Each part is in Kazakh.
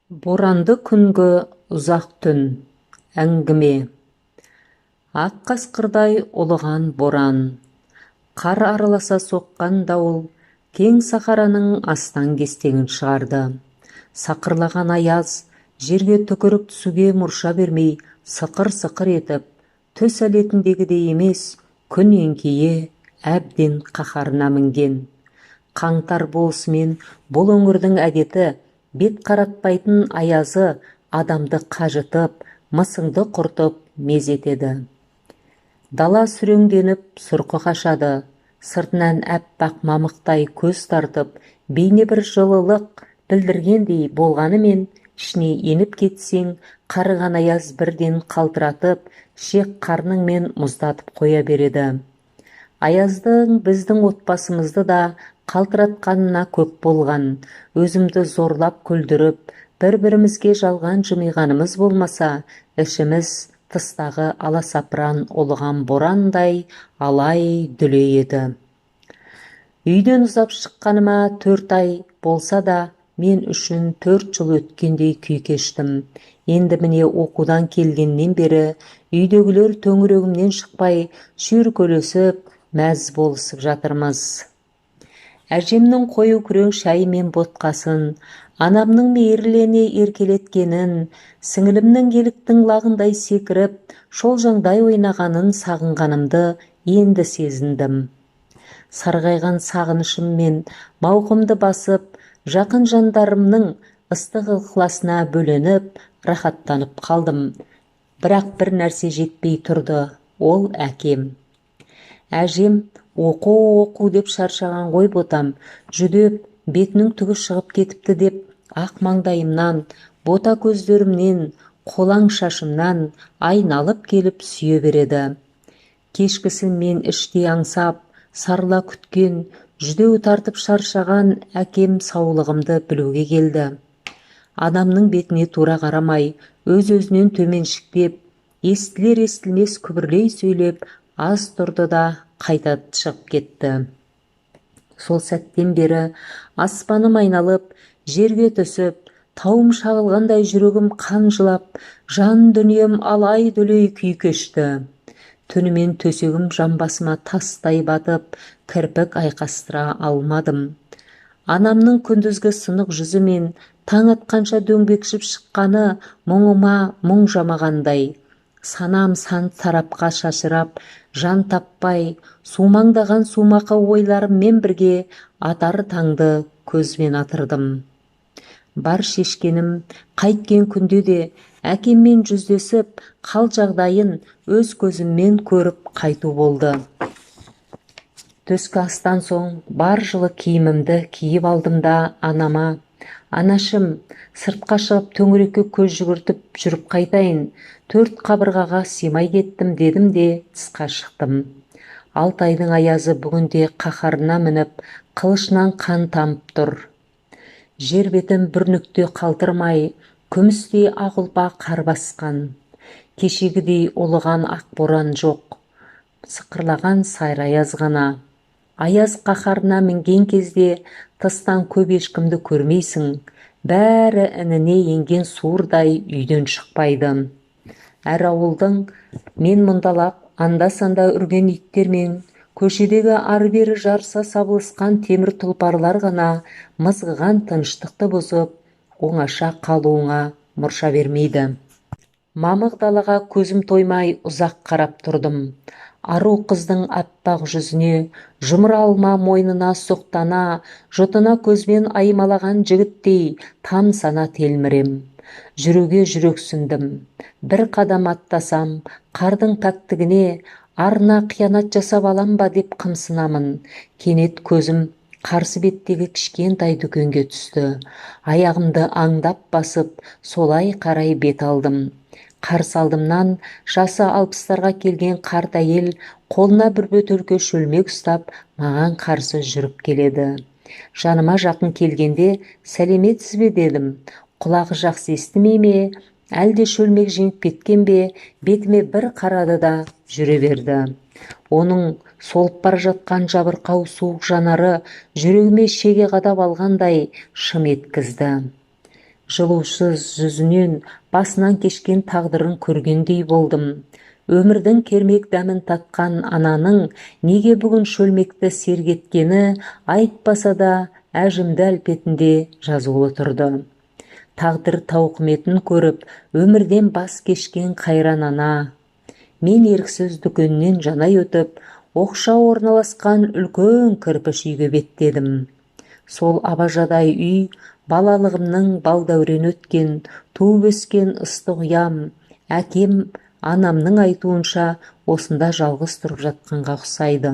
Боранды күнгі ұзақ түн. Әңгіме. Ақ қасқырдай ұлыған боран. Қар араласа соққан дауыл кең сахараның астан кестеңін шығарды. Сақырлаған аяз жерге түкіріп түсуге мұрша бермей сықыр-сықыр етіп, төс әлетіндегідей емес, күн еңкейе әбден қаһарына мінген. Қаңтар болысымен бұл өңірдің әдеті, бет қаратпайтын аязы адамды қажытып, мысыңды құртып мез етеді. Дала сүреңденіп сұрқы қашады, сыртынан әппақ мамықтай көз тартып, бейне бір жылылық білдіргендей болғанымен, ішіне еніп кетсең, қарыған аяз бірден қалтыратып, шек қарныңмен мұздатып қоя береді. Аяздың біздің отбасымызды да қалтыратқанына көп болған. Өзімді зорлап күлдіріп, бір-бірімізге жалған жымиғанымыз болмаса, ішіміз тыстағы аласапыран ұлыған борандай алай-дүлей еді. Үйден ұзап шыққаныма 4 ай болса да, мен үшін 4 жыл өткендей күй кештім. Енді міне оқудан келгеннен бері үйдегілер төңірегімнен шықпай, шүйіркелесіп, мәз болысып жатырмыз. Әжемнің қою күрең шайы мен ботқасын, анамның мейірлене еркелеткенін, сіңілімнің еліктің лағындай секіріп, шолжаңдай ойнағанын сағынғанымды енді сезіндім. Сарғайған сағынышыммен мауқымды басып, жақын жандарымның ыстық ықыласына бөленіп, рахаттанып қалдым. Бірақ бір нәрсе жетпей тұрды, ол әкем. Әжем оқу деп шаршаған ғой ботам, жүдеп, бетінің түгі шығып кетіпті деп, ақ маңдайымнан, бота көздерімнен, қолаң шашымнан айналып келіп сүйе береді. Кешкісін мен іштей аңсап, сарыла күткен, жүдеу тартып шаршаған әкем саулығымды білуге келді. Адамның бетіне тура қарамай, өз-өзінен төменшіктеп, естілер-естілмес күбірлей сөйлеп, аз тұрды да қайта шығып кетті. Сол сәттен бері аспаным айналып, жерге түсіп, тауым шағылғандай жүрегім қан жылап, жан дүнием алай-дүлей күй кешті. Түнімен төсегім жамбасыма тастай батып, кірпік айқастыра алмадым. Анамның күндізгі сынық жүзімен таң атқанша дөңбекшіп шыққаны мұңыма мұң жамағандай. Санам сан тарапқа шашырап, жан таппай, сумаңдаған сумақы ойларыммен бірге атар таңды көзбен атырдым. Бар шешкенім қайткен күнде де әкеммен жүздесіп, қал жағдайын өз көзіммен көріп қайту болды. Түскі астан соң бар жылы киімімді киіп алдым да анама: «Анашым, сыртқа шығып төңірекке көз жүгіртіп жүріп қайтайын, 4 қабырғаға симай кеттім» дедім де тысқа шықтым. 6 айдың аязы бүгінде қаһарына мініп, қылышынан қан тамып тұр. Жер бетін бір нүкте қалтырмай, күмістей ақ ұлпа қар басқан. Кешегідей ұлыған ақ боран жоқ, сықырлаған сайыр аяз ғана. Аяз қаһарына мінген кезде тыстан көп ешкімді көрмейсің, бәрі ініне енген суырдай үйден шықпайды. Әр ауылдың мен мұндалап, анда-санда үрген иттермен, көшедегі ары-бері жарыса сабылысқан темір тұлпарлар ғана мызғыған тыныштықты бұзып, оңаша қалуыңа мұрша бермейді. Мамық далаға көзім тоймай ұзақ қарап тұрдым. Ару қыздың аппақ жүзіне, жұмыр алма мойнына соқтана, жұтына көзбен аймалаған жігіттей тамсана телмірем. Жүруге жүрексіндім. Бір қадам аттасам, қардың пәктігіне арына қиянат жасап алам ба деп қымсынамын. Кенет көзім қарсы беттегі кішкентай дүкенге түсті. Аяғымды аңдап басып, солай қарай бет алдым. Қарсы алдымнан жасы 60-тарға келген қарт әйел қолына бір бөтелке шөлмек ұстап, маған қарсы жүріп келеді. Жаныма жақын келгенде «Сәлеметсіз бе?» дедім. Құлағы жақсы естімей ме, әлде шөлмек жеңіп кеткен бе, бетіме бір қарады да жүре берді. Оның солып бара жатқан жабырқау суық жанары жүрегіме шеге қадап алғандай шым еткізді. жылусыз жүзінен басынан кешкен тағдырын көргендей болдым. Өмірдің кермек дәмін татқан ананың неге бүгін шөлмекті сергеткені айтпаса да әжімді әлпетінде жазулы тұрды. Тағдыр тауқыметін көріп, өмірден бас кешкен қайран ана. Мен еріксіз дүкеннен жанай өтіп, оқшау орналасқан үлкен кірпіш үйге беттедім. Сол абажадай үй, балалығымның балдәурен өткен, туып өскен ыстық ұям, әкем, анамның айтуынша осында жалғыз тұрып жатқанға ұқсайды.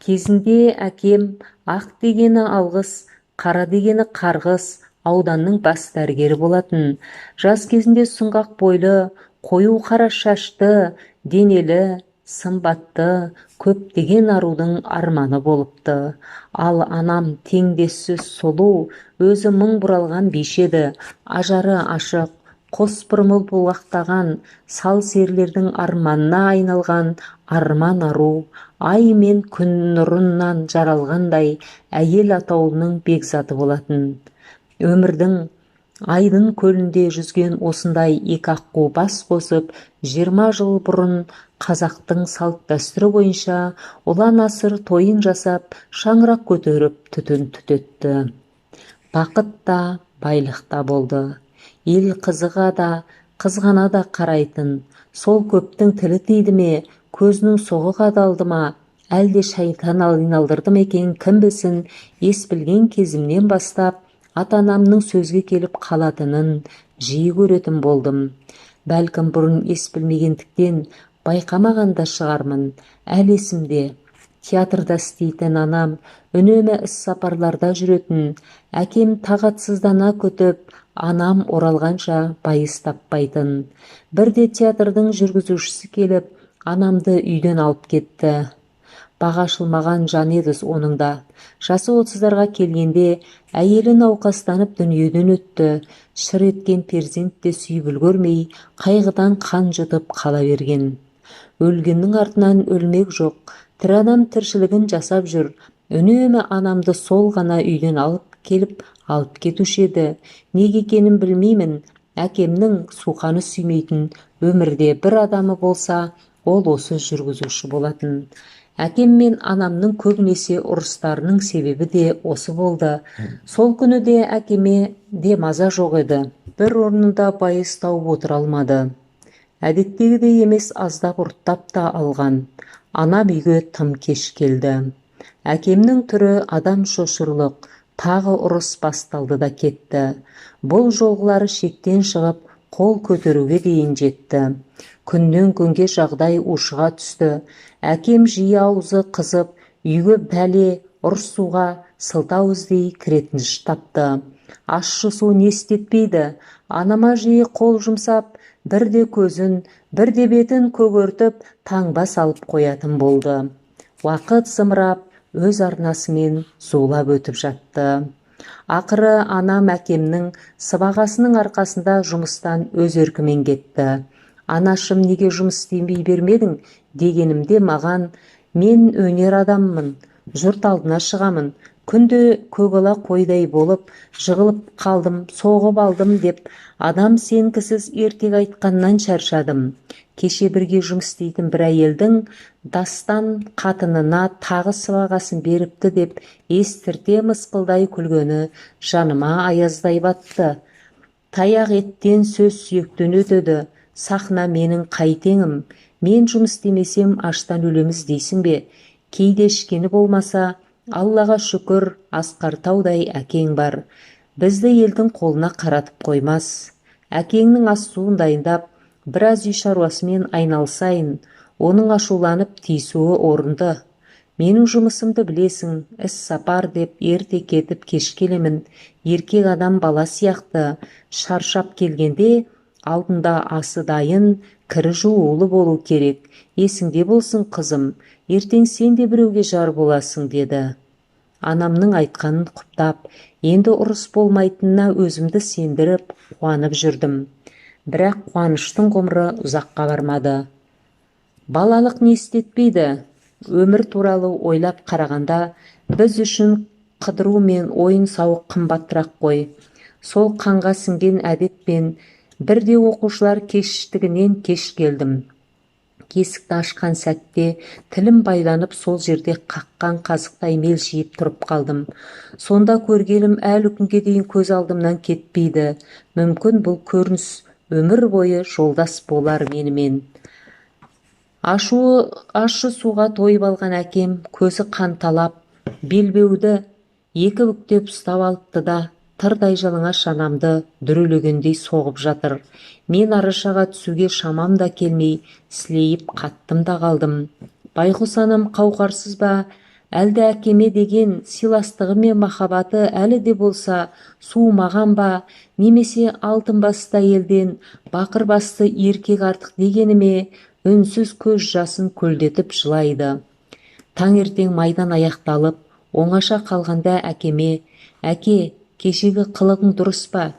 Кезінде әкем ақ дегені алғыс, қара дегені қарғыс, ауданның бас дәрігері болатын. Жас кезінде сұңғақ бойлы, қою қара шашты, денелі, сымбатты, көптеген арудың арманы болыпты. Ал анам теңдессіз сұлу, өзі мың бұралған бишеді, ажары ашық, қос бұрымы бұлғақтаған, сал серлердің арманына айналған арман ару, ай мен күн нұрынан жаралғандай әйел атаулының бекзаты болатын. Өмірдің айдын көлінде жүзген осындай екі аққу бас қосып, 20 жыл бұрын қазақтың салт дәстүрі бойынша ұлан асыр тойын жасап, шаңырақ көтеріп түтін түтетті. Бақыт та, байлық та болды. Ел қызыға да, қызғана да қарайтын. Сол көптің тілі тиді ме, көзінің соғы қадалды ма, әлде шайтан айналдырды ма екен, кім білсін. Ес білген кезімнен бастап ата-анамның сөзге келіп қалатынын жиі көретін болдым. Бәлкім бұрын ес білмегендіктен байқамаған да шығармын. Әлі есімде. Театрда істейтін анам, үнемі іс сапарларда жүретін. Әкем тағатсыздана күтіп, анам оралғанша байыз таппайтын. Бірде театрдың жүргізушісі келіп, анамды үйден алып кетті. Баға ашылмаған жан еді оның да. Жасы 30-дарға келгенде әйелі науқастанып дүниеден өтті. Шыр еткен перзент те сүйіп үлгермей, қайғыдан қан жұтып қала берген. Өлгеннің артынан өлмек жоқ. Тірі адам тіршілігін жасап жүр. Үнемі анамды сол ғана үйден алып келіп, алып кетуші еді. Неге екенін білмеймін. Әкемнің суқаны сүймейтін өмірде бір адамы болса, ол осы жүргізуші болатын. Әкем мен анамның көбінесе ұрыстарының себебі де осы болды. Сол күні де әкеме де маза жоқ еді. Бір орнында байыз тауып отыра алмады. Әдеттегідей емес, аздап ұрттап та алған. Анам үйге тым кеш келді. Әкемнің түрі адам шошырлық, тағы ұрыс басталды да кетті. Бұл жолғылары шектен шығып, қол көтеруге дейін жетті. Күннен күнге жағдай ушыға түсті. Әкем жиі аузы қызып, үйге бәле, ұрсуға, сылтау іздей кіретін тапты. Ащы су не істетпейді. Анама жиі қол жұмсап, бірде көзін, бірде бетін көгертіп, таңба салып қоятын болды. Уақыт зымырап, өз арнасымен зулап өтіп жатты. Ақыры анам әкемнің сыбағасының арқасында жұмыстан өз еркімен кетті. Анашым, неге жұмыс істемей бермедің дегенімде маған, мен өнер адаммын, жұрт алдына шығамын, күнде көгала қойдай болып, жығылып қалдым, соғып алдым деп, адам сенкісіз ертек айтқаннан шаршадым. Кеше бірге жұмыс істейтін бір әйелдің дастан қатынына тағы сыбағасын беріпті деп, естірте мысқылдай күлгені жаныма аяздай батты. Таяқ еттен сөз сүйектен өтеді. Сахна менің қайтеңім. Мен жұмыс істемесем аштан өлеміз дейсің бе? Кейде ішкені болмаса, Аллаға шүкір, Асқар таудай әкең бар. Бізді елдің қолына қаратып қоймас. Әкеңнің ас суын дайындап, біраз үй шаруасымен айналсайын. Оның ашуланып тиісуі орынды. Менің жұмысымды білесің, іс сапар деп ерте кетіп кеш келемін. Еркек адам бала сияқты шаршап келгенде, алдында асы дайын, кірі жуылы болу керек. Есіңде болсын қызым, ертең сен де біреуге жар боласың, деді. Анамның айтқанын құптап, енді ұрыс болмайтынына өзімді сендіріп, қуанып жүрдім. Бірақ қуаныштың ғұмыры ұзаққа бармады. Балалық не істетпейді? Өмір туралы ойлап қарағанда, біз үшін қыдыру мен ойын сауық қымбаттырақ қой. Сол қанға сіңген әдетпен бірде оқушылар кештігінен кеш келдім. Есікті ашқан сәтте тілім байланып сол жерде қаққан қазықтай мелшиіп тұрып қалдым. Сонда көргенім әлі күнге дейін көз алдымнан кетпейді. Мүмкін бұл көрініс өмір бойы жолдас болар менімен. Ащы суға тойып алған әкем көзі қанталап, белбеуді екі бүктеп ұстап алыпты да, тырдай жалаңаш анамды дүрелегендей соғып жатыр. Мен арашаға түсуге шамам да келмей, сілейіп қаттым да қалдым. Байғұс анам қауқарсыз ба, әлде әкеме деген сыйластығы мен махаббаты әлі де болса суымаған ба, немесе алтын басты әйелден бақыр басты еркек артық дегені ме, үнсіз көз жасын көлдетіп жылайды. Таңертең майдан аяқталып, оңаша қалғанда әкеме, әке, кешегі қылығың дұрыс па?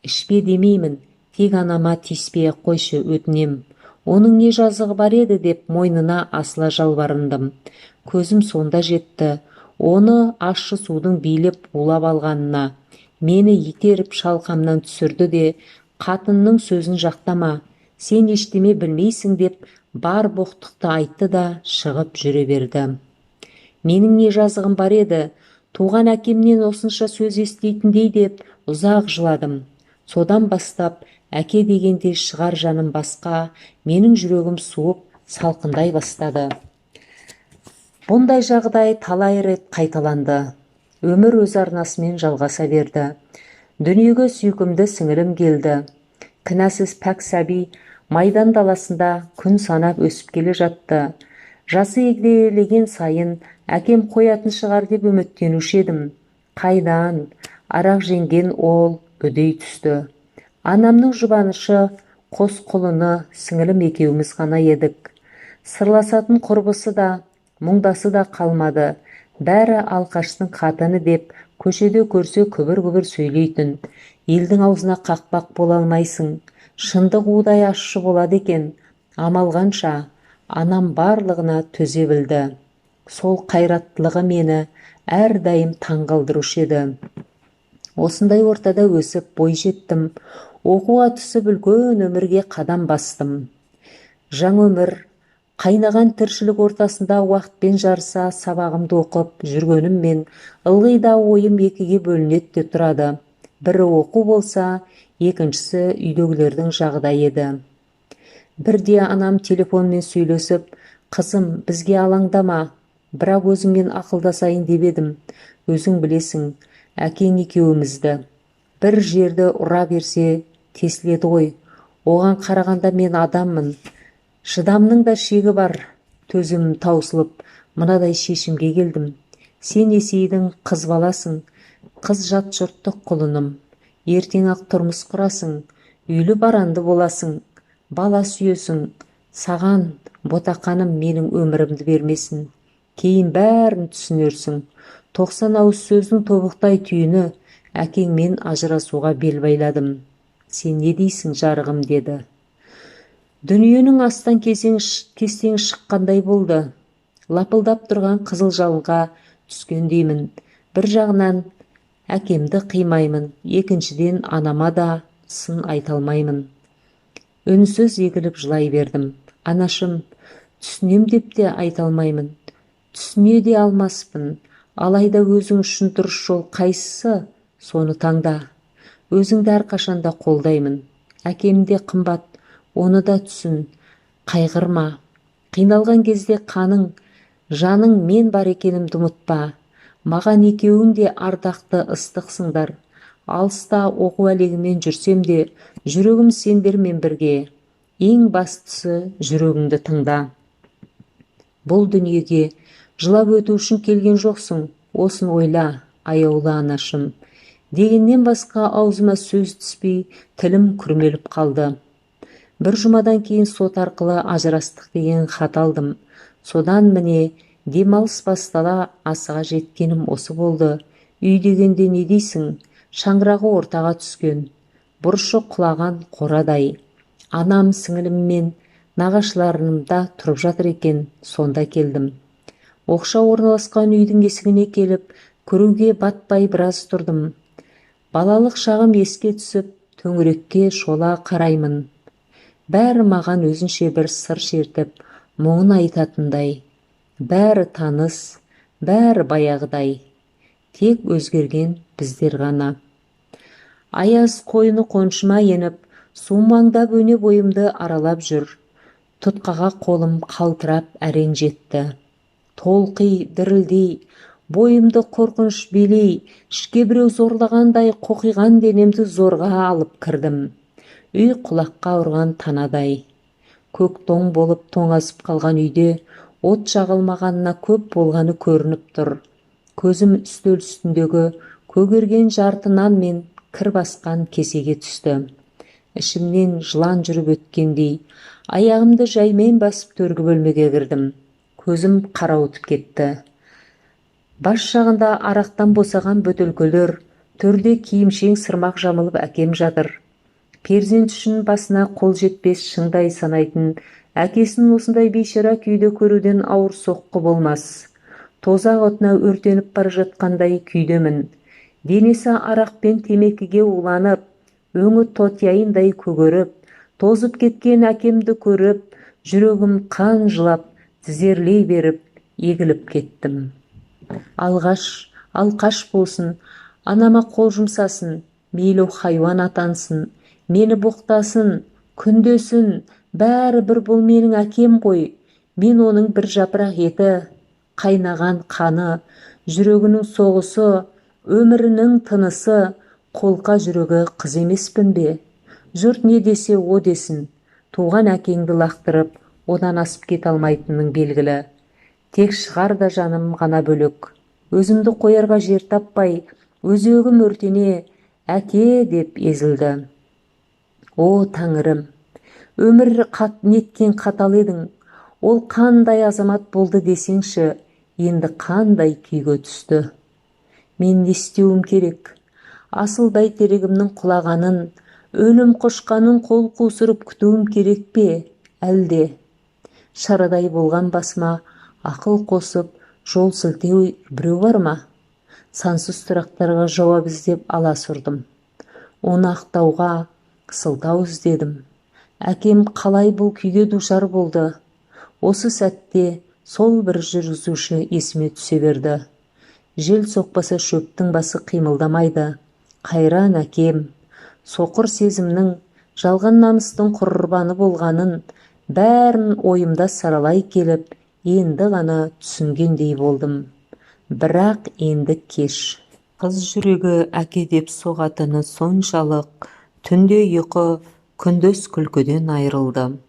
Ішпе демеймін, тек анама тиіспей қойшы, өтінем. Оның не жазығы бар еді деп мойнына асыла жалбарындым. Көзім сонда жетті, оны ащы судың билеп улап алғанына. Мені итеріп шалқамнан түсірді де, қатынның сөзін жақтама, сен ештеме білмейсің деп бар боқтықты айтты да шығып жүре берді. Менің не жазығым бар еді, туған әкемнен осынша сөз естейтіндей деп ұзақ жыладым. Содан бастап әке дегенде шығар жаным басқа, менің жүрегім суып салқындай бастады. Бұндай жағдай талай рет қайталанды. Өмір өз арнасымен жалғаса берді. Дүниеге сүйкімді сіңілім келді. Кінәсіз пәк сәби майдан даласында күн санап өсіп келе жатты. Жасы егделеген сайын әкем қоятын шығар деп үміттенуші едім. Қайдан? Арақ жеңген ол үдей түсті. Анамның жұбанышы, қос құлыны сіңілім екеуміз ғана едік. Сырласатын құрбысы да, мұңдасы да қалмады. Бәрі алқаштың қатыны деп көшеде көрсе күбір-күбір сөйлейтін. Елдің аузына қақпақ бола алмайсың. Шындық удай ащы болады екен. Амал қанша, анам барлығына төзе білді. Сол қайраттылығы мені әрдайым таңғалдырушы еді. Осындай ортада өсіп бой жеттім. Оқуға түсіп үлкен өмірге қадам бастым. Жаңа өмір, қайнаған тіршілік ортасында уақытпен жарыса сабағымды оқып жүргеніммен ылғи да ойым екіге бөлінеді де тұрады. Бірі оқу болса, екіншісі үйдегілердің жағдайы еді. Бірде анам телефонмен сөйлесіп, қызым, бізге алаңдама, бірақ өзіңмен ақылдасайын деп едім. Өзің білесің, әкең екеуімізді бір жерді ұра берсе тесіледі ғой. Оған қарағанда мен адаммын. Шыдамның да шегі бар. Төзімім таусылып, мынадай шешімге келдім. Сен есейдің, қыз баласың. Қыз жат жұрттық құлыным. Ертең ақ тұрмыс құрасың. Үйлі баранды боласың. Бала сүйесің. Саған ботақаным менің өмірімді бермесін. Кейін бәрін түсінерсің. 90 ауыз сөздің тобықтай түйіні, әкеңмен ажырасуға бел байладым. Сен не дейсің, жарығым, деді. Дүниенің астан кестең шыққандай болды. Лапылдап тұрған қызыл жалынға түскендеймін. Бір жағынан әкемді қимаймын, екіншіден анама да сын айта алмаймын. Үнсіз егіліп жылай бердім. Анашым, түсінем деп те айта алмаймын. Түсіне де алмаспын. Алайда өзің үшін дұрыс жол қайсысы, соны таңда. Өзіңді әрқашанда қолдаймын. Әкемде қымбат, оны да түсін. Қайғырма. Қиналған кезде қаның, жаның мен бар екенімді ұмытпа. Маған екеуің де ардақты ыстықсыңдар. Алыста оқу әлегімен жүрсем де, жүрегім сендермен бірге. Ең бастысы жүрегіңді тыңда. Бұл дүниеге жылап өту үшін келген жоқсың. Осын ойла, аяулы анашым. Дегеннен басқа аузыма сөз түспей, тілім күрмеліп қалды. Бір жұмадан кейін сот арқылы ажырастық деген хат алдым. Содан міне демалыс бастала асыға жеткенім осы болды. Үй дегенде не дейсің? Шаңырағы ортаға түскен. Бұрышы құлаған қорадай. Анам, сіңілім мен нағашыларымда тұрып жатыр екен, сонда келдім. Оқша орналасқан үйдің есігіне келіп, кіруге батпай біраз тұрдым. Балалық шағым еске түсіп, төңірекке шола қараймын. Бәрі маған өзінше бір сыр шертіп, мұңын айтатындай. Бәрі таныс, бәрі баяғыдай. Тек өзгерген біздер ғана. Аяз қойны қоншыма еніп, су маңдап өне бойымды аралап жүр. Тұтқаға қолым қалтырап әрең жетті. Толқи, дірілдей, бойымды қорқыныш билей, ішке біреу зорлағандай қоқиған денемді зорға алып кірдім. Үй құлаққа ұрған танадай. Көк тоң болып тоңазып қалған үйде от жағылмағанына көп болғаны көрініп тұр. Көзім үстел үстіндегі көгерген жарты нан мен кір басқан кесеге түсті. Ішімнен жылан жүріп өткендей, аяғымды жаймен басып төргі бөлмеге кірдім. Көзім қарауытып кетті. Бас жағында арақтан босаған бөтелкелер, төрде киімшең сырмақ жамылып әкем жатыр. Перзент үшін басына қол жетпес шыңдай санайтын әкесін осындай бейшара күйде көруден ауыр соққы болмас. Тозақ отына өртеніп бара жатқандай күйдемін. Денесі арақ пен темекіге уланып, өңі тотияйындай көгеріп, тозып кеткен әкемді көріп, жүрегім қан жылап, тізерлей беріп, егіліп кеттім. Алқаш болсын, анама қол жұмсасын, мейлі хайуан атансын, мені боқтасын, күндесін, бәрі бір бұл менің әкем ғой. Мен оның бір жапырақ еті, қайнаған қаны, жүрегінің соғысы, өмірінің тынысы, қолқа жүрегі қыз емеспін бе? Жұрт не десе о десін, туған әкеңді лақтырып, одан асып кете алмайтының белгілі. Тек шығар да жаным ғана бөлек. Өзімді қоярға жер таппай, өзегім өртене, әке деп езілді. О, Тәңірім, өмір неткен қатал едің, ол қандай азамат болды десеңші, енді қандай күйге түсті. Мен не істеуім керек? Асыл бәйтерегімнің құлағанын, өлім құшқанын қол қусырып күтуім керек пе? Әлде шарадай болған басыма ақыл қосып, жол сілтеу біреу бар ма? Сансыз сұрақтарға жауап іздеп аласұрдым. Оны ақтауға сылтау іздедім. Әкем қалай бұл күйге душар болды? Осы сәтте сол бір жүргізуші есіме түсе берді. Жел соқпаса шөптің басы қимылдамайды. Қайран әкем, соқыр сезімнің, жалған намыстың құрбаны болғанын, бәрін ойымда саралай келіп, енді ғана түсінгендей болдым. Бірақ енді кеш. Қыз жүрегі әке деп соғатыны соншалық, түнде ұйқы, күндіз күлкіден айырылды.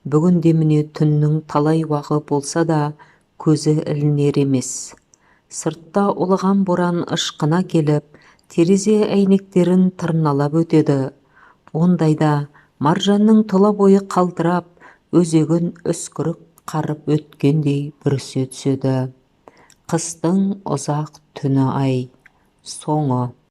Бүгінде міне түннің талай уағы болса да, көзі ілінер емес. Сыртта ұлыған боран ышқына келіп, терезе әйнектерін тырналап өтеді. Ондайда маржанның тұла бойы қалтырап, өзегін үскірік қарып өткендей бүрісе түседі. Қыстың ұзақ түні ай, соңы.